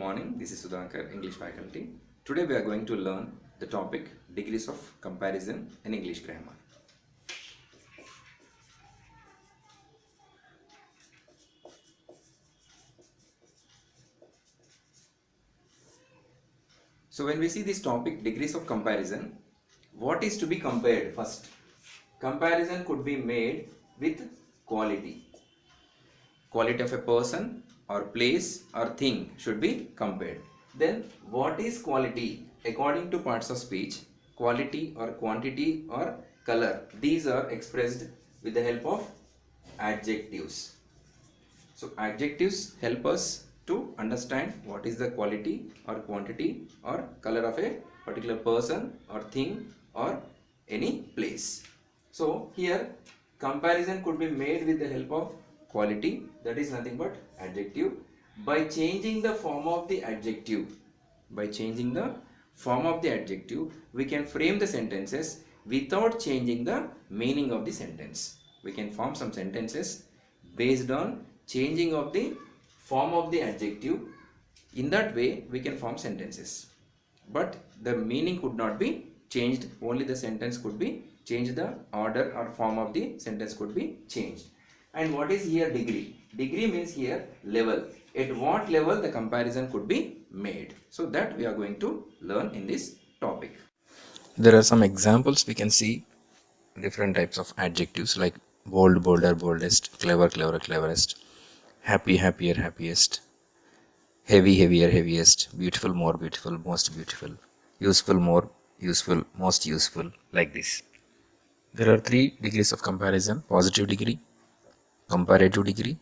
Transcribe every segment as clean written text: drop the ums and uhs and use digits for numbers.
morning, this is Sudhankar, English faculty. Today we are going to learn the topic degrees of comparison in English grammar. So when we see this topic degrees of comparison, what is to be compared first? Comparison could be made with quality. Quality of a person or place or thing should be compared. Then what is quality? According to parts of speech, quality or quantity or color, these are expressed with the help of adjectives. So adjectives help us to understand what is the quality or quantity or color of a particular person or thing or any place. So here comparison could be made with the help of quality, that is nothing but adjective. By changing the form of the adjective, we can frame the sentences without changing the meaning of the sentence. We can form some sentences based on changing of the form of the adjective. In that way we can form sentences, but the meaning could not be changed, only the sentence could be changed, the order or form of the sentence could be changed. And what is here degree? Degree means here level. At what level the comparison could be made? So that we are going to learn in this topic. There are some examples. We can see different types of adjectives like bold, bolder, boldest, clever, cleverer, cleverest, happy, happier, happiest, heavy, heavier, heaviest, beautiful, more beautiful, most beautiful, useful, more useful, most useful, like this. There are 3 degrees of comparison: positive degree, comparative degree,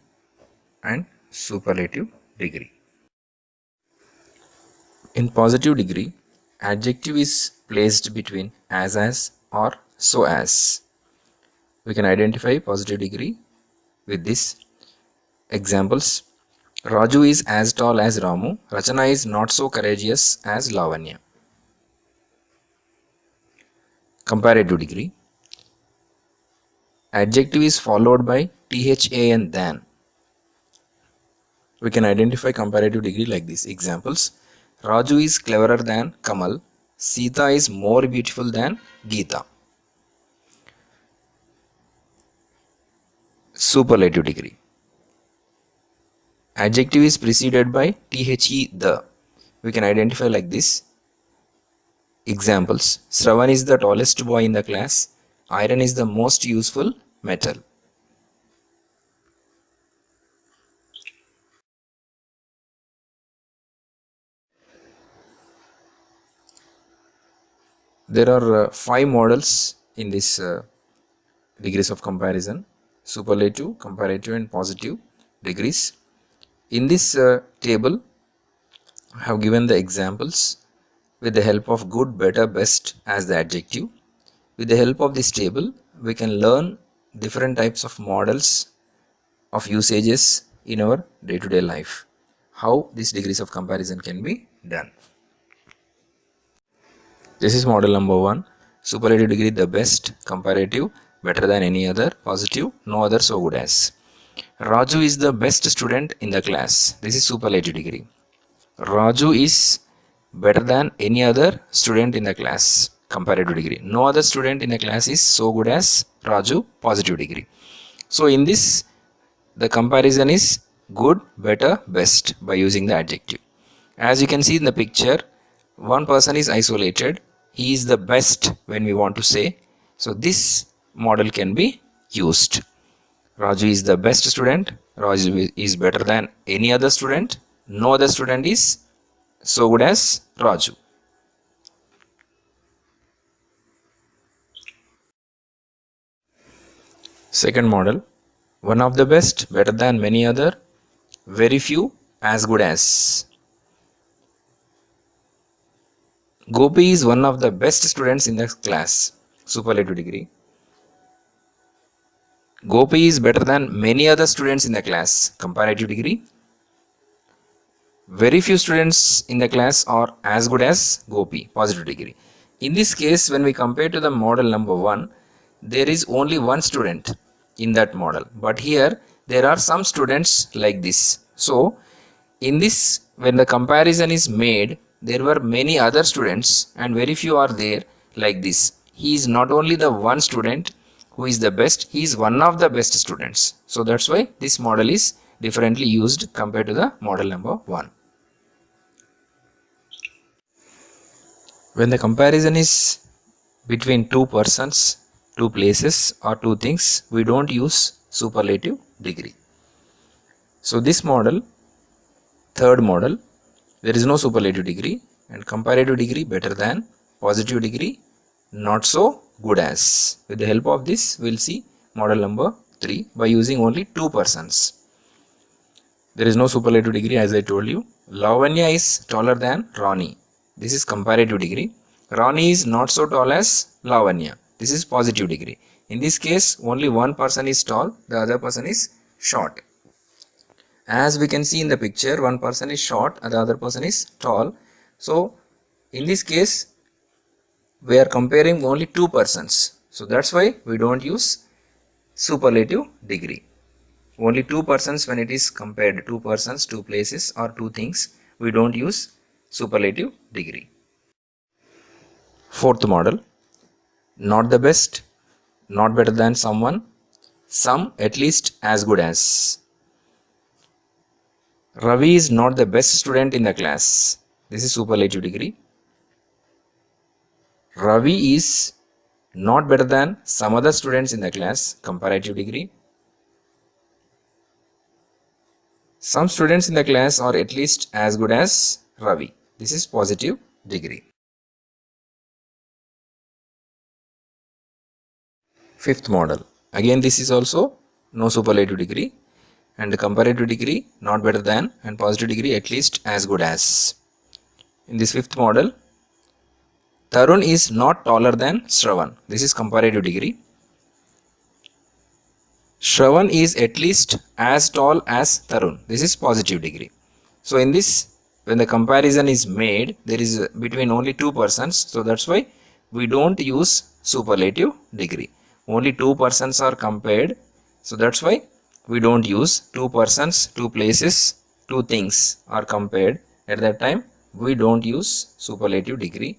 and superlative degree. In positive degree, adjective is placed between as or so as. We can identify positive degree with this. Examples: Raju is as tall as Ramu. Rachana is not so courageous as Lavanya. Comparative degree, adjective is followed by than than. We can identify comparative degree like this. Examples: Raju is cleverer than Kamal. Sita is more beautiful than Geeta. Superlative degree, adjective is preceded by the. We can identify like this. Examples: Shravan is the tallest boy in the class. Iron is the most useful metal. There are 5 models in this degrees of comparison: superlative, comparative, and positive degrees. In this table, I have given the examples with the help of good, better, best as the adjective. With the help of this table, we can learn different types of models of usages in our day-to-day life. How these degrees of comparison can be done. This is model number 1. Superlative degree, the best. Comparative, better than any other. Positive, no other so good as. Raju is the best student in the class. This is superlative degree. Raju is better than any other student in the class. Comparative degree. No other student in the class is so good as Raju. Positive degree. So in this, the comparison is good, better, best by using the adjective. As you can see in the picture, one person is isolated. He is the best when we want to say. So this model can be used. Raju is the best student. Raju is better than any other student. No other student is so good as Raju. Second model, one of the best, better than many other, very few, as good as. Gopi is one of the best students in the class. Superlative degree. Gopi is better than many other students in the class. Comparative degree. Very few students in the class are as good as Gopi. Positive degree. In this case, when we compare to the model number 1, there is only one student in that model. But here, there are some students like this. So, in this when the comparison is made, there were many other students and very few are there like this. He is not only the one student who is the best, he is one of the best students. So that's why this model is differently used compared to the model number 1. When the comparison is between two persons, two places or two things, we don't use superlative degree. So this model, third model, there is no superlative degree, and comparative degree better than, positive degree not so good as. With the help of this, we will see model number 3 by using only two persons. There is no superlative degree as I told you. Lavanya is taller than Ronnie. This is comparative degree. Ronnie is not so tall as Lavanya. This is positive degree. In this case, only one person is tall, the other person is short. As we can see in the picture, one person is short and the other person is tall. So in this case, we are comparing only two persons. So that's why we don't use superlative degree. Only two persons when it is compared, two persons, two places or two things, we don't use superlative degree. Fourth model, not the best, not better than someone, some at least as good as. Ravi is not the best student in the class. This is superlative degree. Ravi is not better than some other students in the class, comparative degree. Some students in the class are at least as good as Ravi. This is positive degree. Fifth model. Again, this is also no superlative degree, and the comparative degree not better than, and positive degree at least as good as. In this fifth model, Tarun is not taller than Shravan. This is comparative degree. Shravan is at least as tall as Tarun. This is positive degree. So in this, when the comparison is made, there is between only two persons. So that's why we don't use superlative degree. Only two persons are compared. So that's why we don't use two persons, two places, two things are compared. At that time, we don't use superlative degree.